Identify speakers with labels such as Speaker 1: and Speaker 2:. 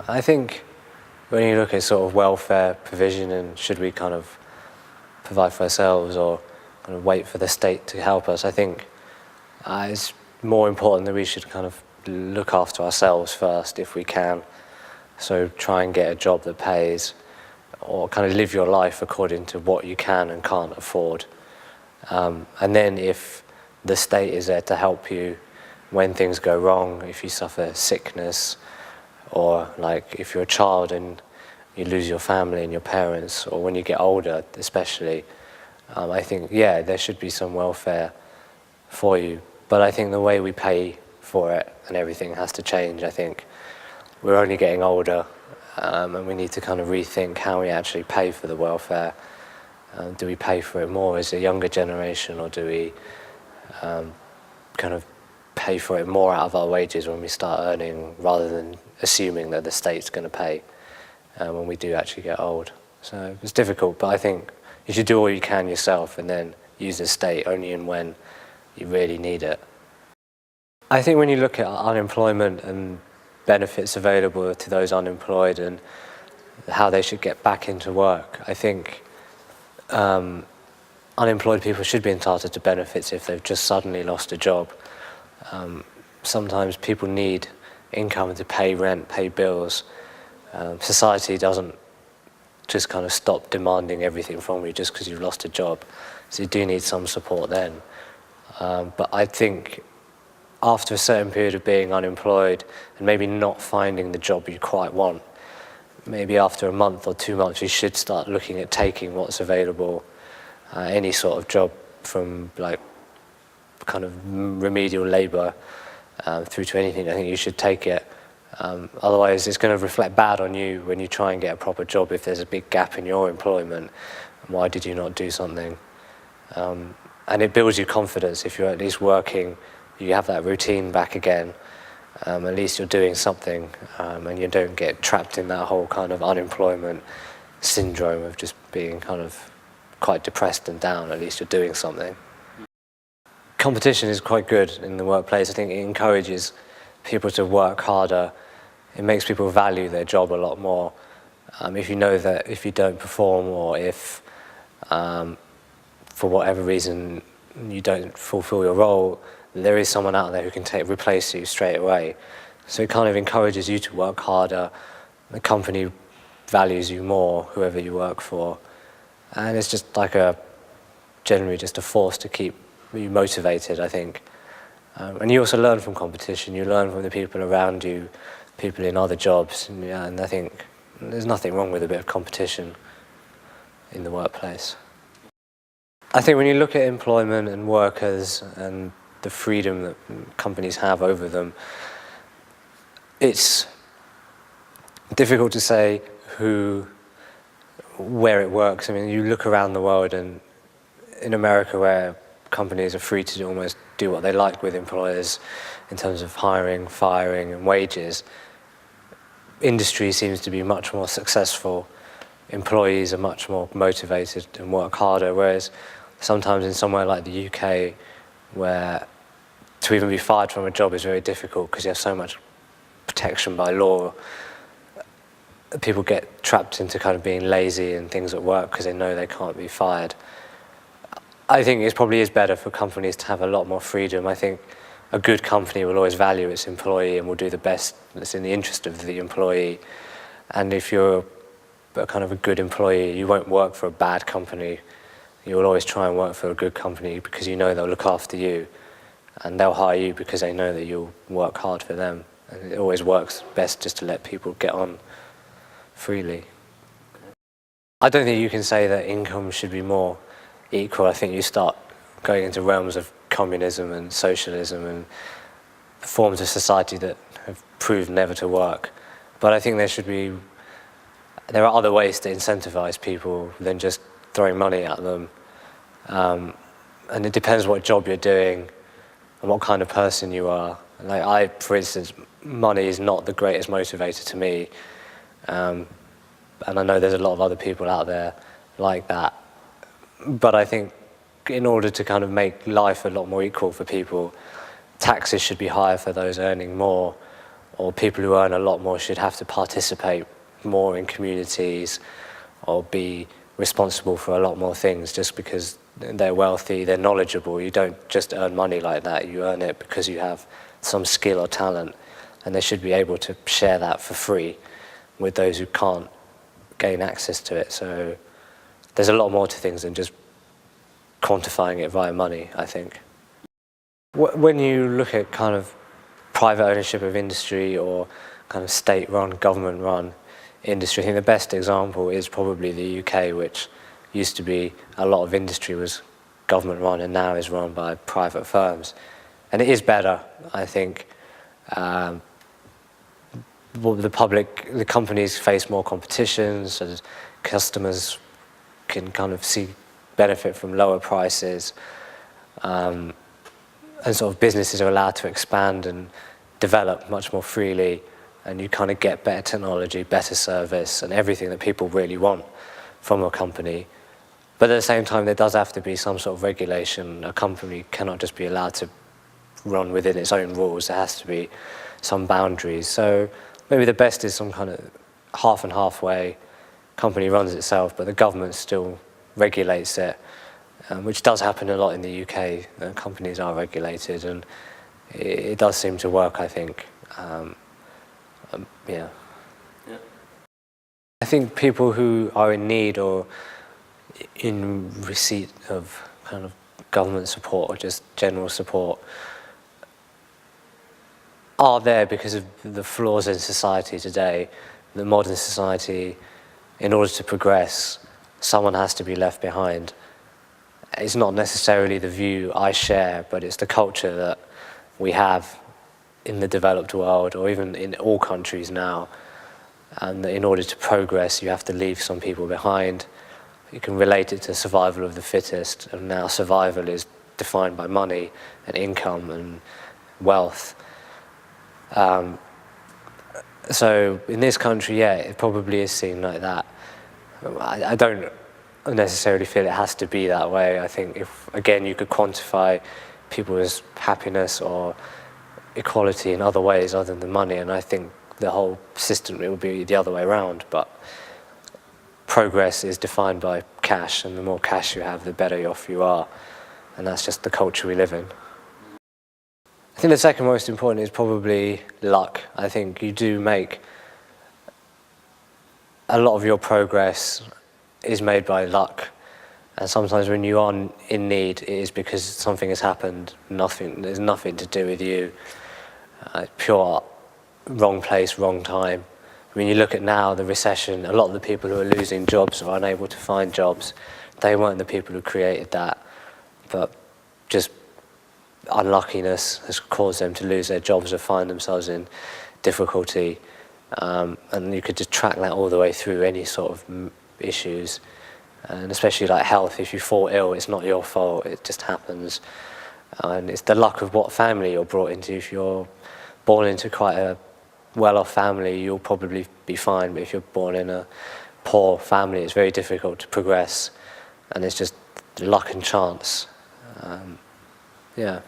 Speaker 1: I think when you look at sort of welfare provision and should we kind of provide for ourselves or kind of wait for the state to help us, I think it's more important that we should kind of look after ourselves first if we can. So try and get a job that pays, or kind of live your life according to what you can and can't afford. And then if the state is there to help you when things go wrong, if you suffer sickness, or like if you're a child and you lose your family and your parents, or when you get older especially, I think, yeah, there should be some welfare for you. But I think the way we pay for it and everything has to change. I think we're only getting older, and we need to kind of rethink how we actually pay for the welfare. Do we pay for it more as a younger generation, or do we kind of pay for it more out of our wages when we start earning, rather than assuming that the state's going to pay when we do actually get old? So it's difficult, but I think you should do all you can yourself and then use the state only and when you really need it. I think when you look at unemployment and benefits available to those unemployed and how they should get back into work, I think unemployed people should be entitled to benefits if they've just suddenly lost a job. Sometimes people need income to pay rent, pay bills. Society doesn't just kind of stop demanding everything from you just because you've lost a job. So you do need some support then. But I think after a certain period of being unemployed and maybe not finding the job you quite want, maybe after a month or 2 months, you should start looking at taking what's available, any sort of job, from like kind of remedial labour through to anything. I think you should take it. Otherwise, it's going to reflect bad on you when you try and get a proper job if there's a big gap in your employment. Why did you not do something? And it builds you confidence if you're at least working. You have that routine back again. At least you're doing something, and you don't get trapped in that whole kind of unemployment syndrome of just being kind of quite depressed and down. At least you're doing something. Competition is quite good in the workplace. I think it encourages people to work harder. It makes people value their job a lot more. If you know that if you don't perform, or if for whatever reason you don't fulfill your role, there is someone out there who can replace you straight away. So it kind of encourages you to work harder. The company values you more, whoever you work for. And it's just like generally just a force to keep you motivated, I think. And you also learn from competition. You learn from the people around you, people in other jobs. And I think there's nothing wrong with a bit of competition in the workplace. I think when you look at employment and workers and the freedom that companies have over them, it's difficult to say where it works. I mean, you look around the world, and in America, where companies are free to almost do what they like with employers in terms of hiring, firing, and wages, industry seems to be much more successful. Employees are much more motivated and work harder, whereas sometimes in somewhere like the UK, where to even be fired from a job is very difficult because you have so much protection by law, people get trapped into kind of being lazy and things at work because they know they can't be fired. I think it probably is better for companies to have a lot more freedom. I think a good company will always value its employee and will do the best that's in the interest of the employee. And if you're a kind of a good employee, you won't work for a bad company. You will always try and work for a good company because you know they'll look after you, and they'll hire you because they know that you'll work hard for them. And it always works best just to let people get on freely. I don't think you can say that income should be more equal. I think you start going into realms of communism and socialism and forms of society that have proved never to work. But I think there are other ways to incentivize people than just throwing money at them. And it depends what job you're doing and what kind of person you are. Like for instance, money is not the greatest motivator to me. And I know there's a lot of other people out there like that. But I think in order to kind of make life a lot more equal for people, taxes should be higher for those earning more, or people who earn a lot more should have to participate more in communities or be responsible for a lot more things just because they're wealthy, they're knowledgeable. You don't just earn money like that, you earn it because you have some skill or talent, and they should be able to share that for free with those who can't gain access to it. So there's a lot more to things than just quantifying it via money, I think. When you look at kind of private ownership of industry or kind of state-run, government-run industry, I think the best example is probably the UK, which used to be a lot of industry was government-run and now is run by private firms. And it is better, I think. The companies face more competition, so customers can kind of benefit from lower prices, and sort of businesses are allowed to expand and develop much more freely, and you kind of get better technology, better service, and everything that people really want from a company. But at the same time, there does have to be some sort of regulation. A company cannot just be allowed to run within its own rules. There has to be some boundaries. So maybe the best is some kind of half and half way. Company runs itself, but the government still regulates it, which does happen a lot in the UK. Companies are regulated, and it does seem to work, I think. Yeah. I think people who are in need or in receipt of kind of government support or just general support are there because of the flaws in society today. The modern society, in order to progress, someone has to be left behind. It's not necessarily the view I share, but it's the culture that we have in the developed world, or even in all countries now. And in order to progress, you have to leave some people behind. You can relate it to survival of the fittest, and now survival is defined by money and income and wealth. So in this country, yeah, it probably is seen like that. I don't necessarily feel it has to be that way. I think if, again, you could quantify people's happiness or equality in other ways other than money, and I think the whole system, it would be the other way around. But progress is defined by cash, and the more cash you have, the better off you are. And that's just the culture we live in. I think the second most important is probably luck. I think you do make a lot of your progress is made by luck. And sometimes when you are in need, it is because something has happened. There's nothing to do with you. Pure wrong place, wrong time. When you look at now, the recession, a lot of the people who are losing jobs or unable to find jobs, they weren't the people who created that, but just unluckiness has caused them to lose their jobs or find themselves in difficulty. And you could just track that all the way through any sort of issues. And especially like health, if you fall ill, it's not your fault, it just happens. And it's the luck of what family you're brought into. If you're born into quite a well-off family, you'll probably be fine. But if you're born in a poor family, it's very difficult to progress. And it's just luck and chance. Yeah.